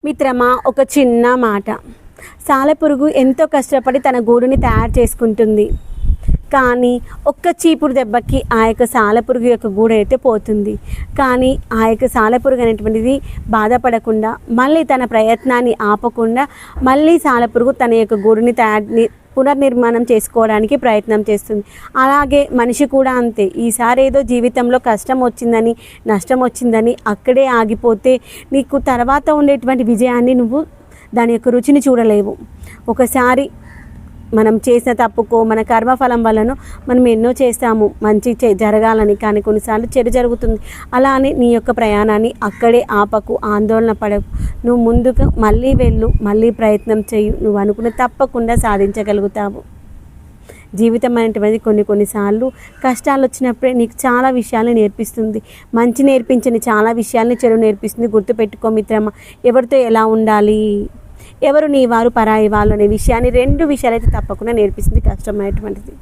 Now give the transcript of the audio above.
మిత్రమా, ఒక చిన్న మాట. సాలెపురుగు ఎంతో కష్టపడి తన గూడుని తయారు చేసుకుంటుంది. కానీ ఒక్క చీపురు దెబ్బకి ఆ యొక్క సాలెపురుగు యొక్క గూడు అయితే పోతుంది. కానీ ఆ యొక్క సాలెపురుగు అనేటువంటిది బాధపడకుండా, మళ్ళీ తన ప్రయత్నాన్ని ఆపకుండా, మళ్ళీ సాలెపురుగు తన యొక్క గూడుని పునర్నిర్మాణం చేసుకోవడానికి ప్రయత్నం చేస్తుంది. అలాగే మనిషి కూడా అంతే. ఈసారి ఏదో జీవితంలో కష్టం వచ్చిందని, నష్టం వచ్చిందని అక్కడే ఆగిపోతే నీకు తర్వాత ఉండేటువంటి విజయాన్ని నువ్వు దాని యొక్క రుచిని చూడలేవు. ఒకసారి మనం చేసిన తప్పుకో, మన కర్మఫలం వలన మనం ఎన్నో చేస్తాము మంచి జరగాలని, కానీ కొన్నిసార్లు చెడు జరుగుతుంది. అలా అని నీ యొక్క ప్రయాణాన్ని అక్కడే ఆపకు, ఆందోళన పడకు. నువ్వు ముందుకు మళ్ళీ వెళ్ళు, మళ్ళీ ప్రయత్నం చేయు. నువ్వు అనుకున్న తప్పకుండా సాధించగలుగుతావు. జీవితం అనేటువంటిది కొన్నిసార్లు కష్టాలు వచ్చినప్పుడే నీకు చాలా విషయాలు నేర్పిస్తుంది. మంచి నేర్పించని చాలా విషయాల్ని చెడు నేర్పిస్తుంది. గుర్తుపెట్టుకో మిత్రమా, ఎవరితో ఎలా ఉండాలి, ఎవరు నీ వారు పరాయి వాళ్ళు అనే విషయాన్ని, 2 విషయాలు అయితే తప్పకుండా నేర్పిస్తుంది కష్టమైనటువంటిది.